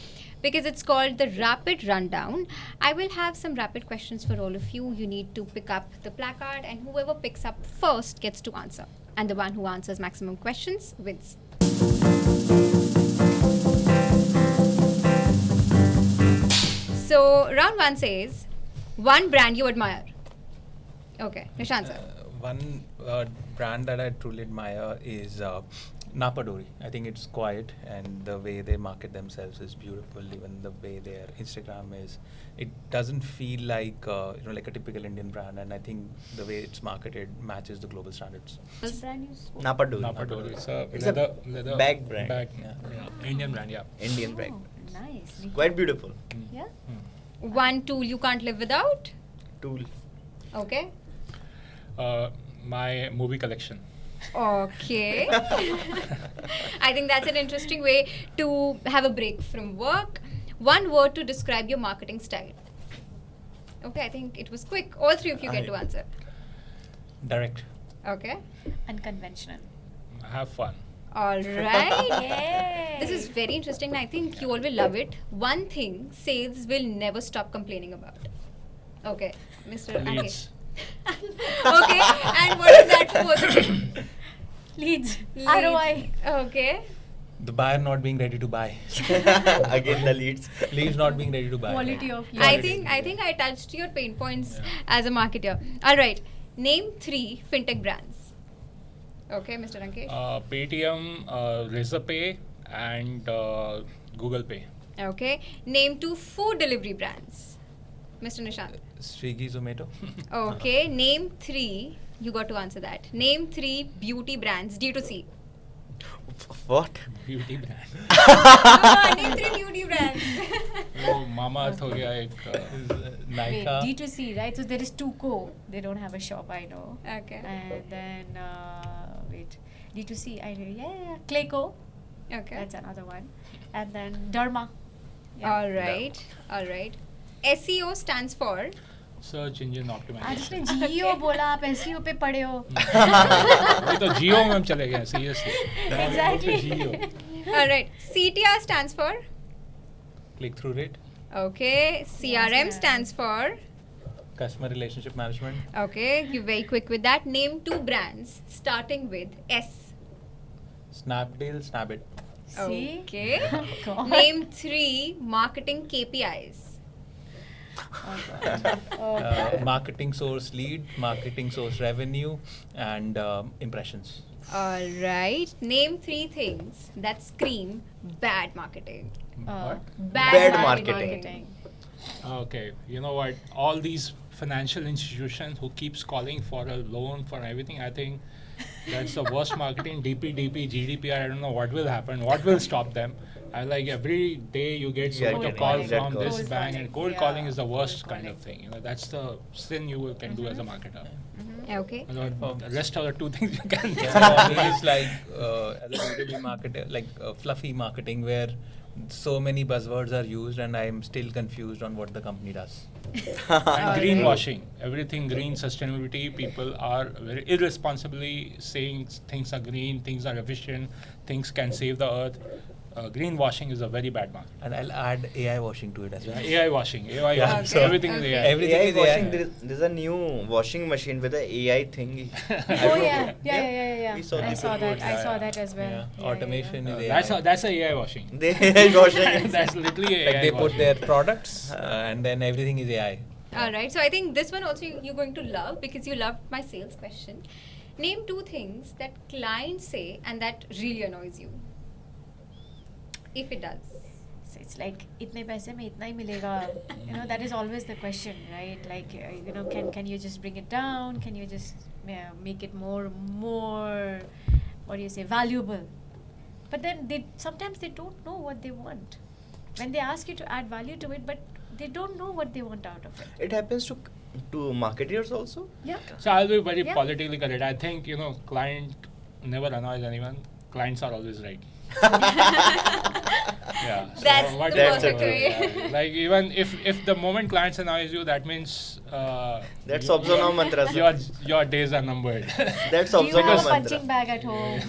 because it's called the Rapid Rundown. I will have some rapid questions for all of you. You need to pick up the placard, and whoever picks up first gets to answer. And the one who answers maximum questions wins. So, round one says, one brand you admire. Okay, Nishant sir. One brand that I truly admire is Napadori. I think it's quiet, and the way they market themselves is beautiful. Even the way their Instagram is, it doesn't feel like like a typical Indian brand. And I think the way it's marketed matches the global standards. Which brand you spoke? Napadori. It's a leather bag brand. Yeah. Indian brand, yeah. Indian bag. Oh, nice. Quite beautiful. Yeah. One tool you can't live without. Tool. Okay. My movie collection. Okay. I think that's an interesting way to have a break from work. One word to describe your marketing style. Okay, I think it was quick. All three of you get to answer. Direct. Okay. Unconventional. Have fun. All right. Yay. This is very interesting. I think you all will love it. One thing sales will never stop complaining about. Okay, Mr. Ankesh. Leads. Okay, and what is that for both of you? Leads. Leads. ROI. Okay. The buyer not being ready to buy. Again the leads. Leads not being ready to buy. Quality of I leads. think I touched your pain points Yeah. as a marketer. All right. Name 3 fintech brands. Okay, Mr. Ankesh. Paytm, Razorpay, and Google Pay. Okay. Name 2 food delivery brands. Mr. Nishant. Swiggy, Zomato. Okay. Name 3. You got to answer that. Name 3 beauty brands D2C. What? Beauty brand. Come on, name 3 beauty brands. वो मामा अर्थ हो गया एक Wait, Nykaa. D2C, right? So there is 2Co. They don't have a shop, I know. Okay. And then, wait, D2C, I know. Yeah. Clayco. Okay. That's another one. And then Dharma. All right. All right. SEO stands for. Search engine आज optimisation. उसने जियो बोला, आप SEO पे पढ़े हो. वही तो जियो में हम चले गए seriously. Exactly. Jio. All right. CTR stands for. Click through rate. Okay. CRM stands for. Customer relationship management. Okay. You're very quick with that. Name 2 brands starting with S. Snapdeal, Snapit. See? Okay. God. Name 3 marketing KPIs. Marketing source lead, marketing source revenue, and impressions. All right. Name 3 things that scream bad marketing. What? Bad marketing. Okay, you know what? All these financial institutions who keeps calling for a loan for everything, I think that's the worst marketing. DP, GDPR, I don't know what will happen, what will stop them. I like every day you get so Yeah, much cold of call calling. from Cold this calling. bank, and cold Yeah. calling is the worst Cold kind of calling. thing. You know, that's the sin you can do as a marketer. Okay. The rest of the 2 things you can do. Yeah, for me it's like as a B2B marketer, like fluffy marketing where so many buzzwords are used and I'm still confused on what the company does. And greenwashing, everything green, sustainability, people are very irresponsibly saying things are green, things are efficient, things can save the earth. Greenwashing is a very bad market. And I'll add AI washing to it as well. AI washing, AI Yeah, washing, so everything is Okay. AI. Everything AI is washing. AI. There's a new washing machine with a AI thing. Oh yeah. We saw I the saw that. videos. I saw that as well. Yeah. Automation is AI. That's a AI washing. The AI washing. That's literally AI Like they put washing. their products and then everything is AI. All right. So I think this one also you're going to love because you loved my sales question. Name 2 things that clients say and that really annoys you. If it does. So it's like इतने पैसे में इतना ही मिलेगा. You know, that is always the question, right? Like you know, can you just bring it down? Can you just make it more what do you say, valuable? But then sometimes they don't know what they want. When they ask you to add value to it, but they don't know what they want out of it. It happens to marketeers also. Yeah. So I'll be very Yeah. politically correct. I think, client never annoys anyone. Clients are always right. Yeah. So That's what the you perfect do, way. yeah. Like even if the moment clients annoys you, that means That's you- ObserveNow mantra. sir. your days are numbered. That's Do you have ObserveNow a mantra. punching bag at home?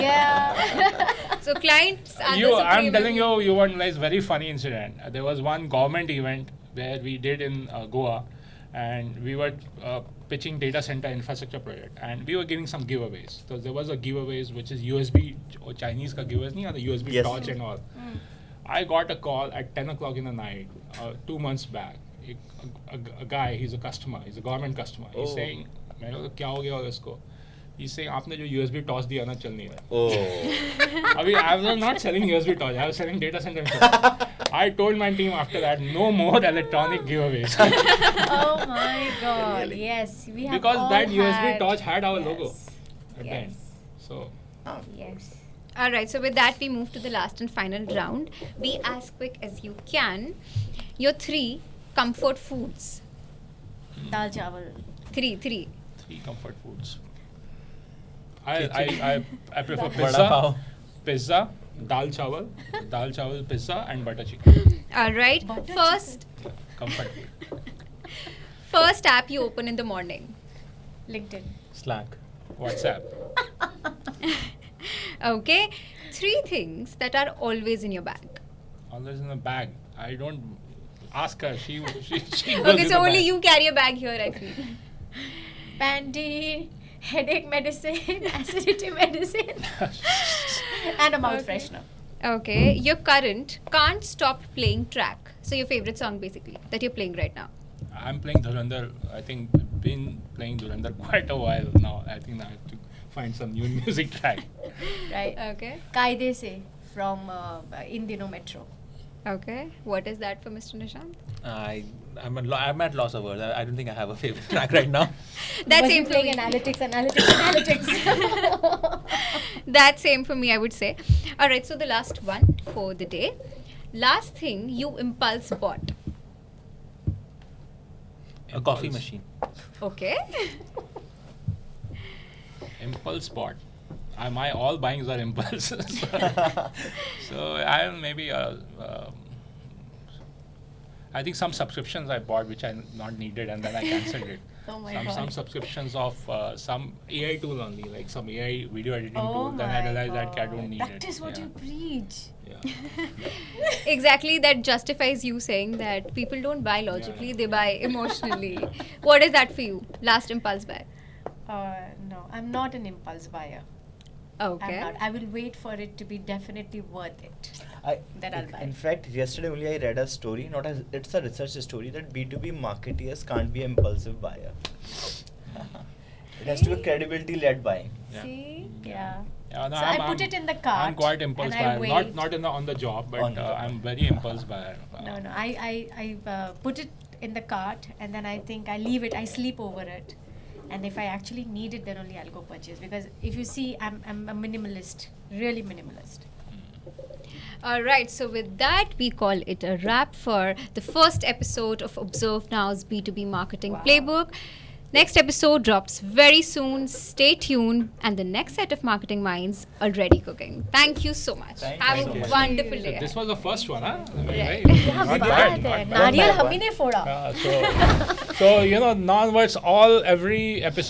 Yeah. So clients are the I'm supreme- telling you won't realize very funny incident. There was one government event where we did in Goa, and we were pitching data center infrastructure project, and we were giving some giveaways. So there was a giveaways which is USB or Chinese ka giveaways, nahi aata, USB Yes. torch and all. I got a call at 10 o'clock in the night 2 months back. A guy, he's a customer, he's a government customer. He's Oh. saying, मैंने बोला क्या हो गया होगा इसको? He's saying आपने जो USB torch दिया ना चल नहीं रहा. Oh. I mean, I was not selling USB torch. I was selling data center infrastructure. I told my team after that, no more electronic giveaways. Oh my God! Really? Yes, we have Because all that USB had- torch had our yes. logo at the end. Yes. So, Yes. All right, so with that, we move to the last and final round. Be as quick as you can. Your 3 comfort foods. Dal chawal. 3. 3 comfort foods. I prefer Vada pizza, pav. dal chawal, pizza, and butter chicken. All right. Butter Comfort food. First app you open in the morning. LinkedIn. Slack. WhatsApp. Okay. 3 things that are always in your bag. Always in the bag. I don't ask her. She goes Okay, with so the only bag. you carry a bag here, I feel. Panty, headache medicine, acidity medicine, and a mouth Okay. freshener. Okay. Your current can't stop playing track. So your favorite song basically that you're playing right now. I'm playing Dhurandhar. I think been playing Dhurandhar quite a while now. I think I have to find some new music track. Right. Okay. Kaide Se from In Dino Metro. Okay. What is that for Mr. Nishant? I'm at loss of words. I don't think I have a favorite track right now. That's Was same he for playing me. analytics. That's same for me, I would say. All right. So the last one for the day. Last thing you impulse bought. A coffee Impulse. machine. Okay. Impulse bought. My all buyings are impulses. So I am maybe I think some subscriptions I bought which I not needed and then I cancelled it. Oh my some God. subscriptions of some AI tool only, like some AI video editing Oh tool. Then I my realized that I God. don't need That it. is what Yeah. you preach. Yeah. Exactly. That justifies you saying that people don't buy logically; they buy emotionally. What is that for you? Last impulse buy. No, I'm not an impulse buyer. Okay. I'm not. I will wait for it to be definitely worth it. That I'll buy. In fact, yesterday only I read a story, it's a research story that B2B marketeers can't be impulsive buyer. It has to be credibility-led buying. Yeah. See? Yeah. Yeah, no, So I put it in the cart. I'm quite impulse and I buyer. wait. Not on the job, but On the job. I'm very impulse buyer. No. I put it in the cart and then I think I leave it. I sleep over it, and if I actually need it, then only I'll go purchase. Because if you see, I'm a minimalist, really minimalist. All right, so with that, we call it a wrap for the first episode of Observe Now's B2B Marketing Wow. Playbook. Next episode drops very soon. Stay tuned. And the next set of marketing minds already cooking. Thank you so much. Thank Have you a so much. wonderful So day. this was the first one, huh? Right. क्या Not बात bad. है Not bad. नारियल हम ही ने फोड़ा So now onwards, all every episode.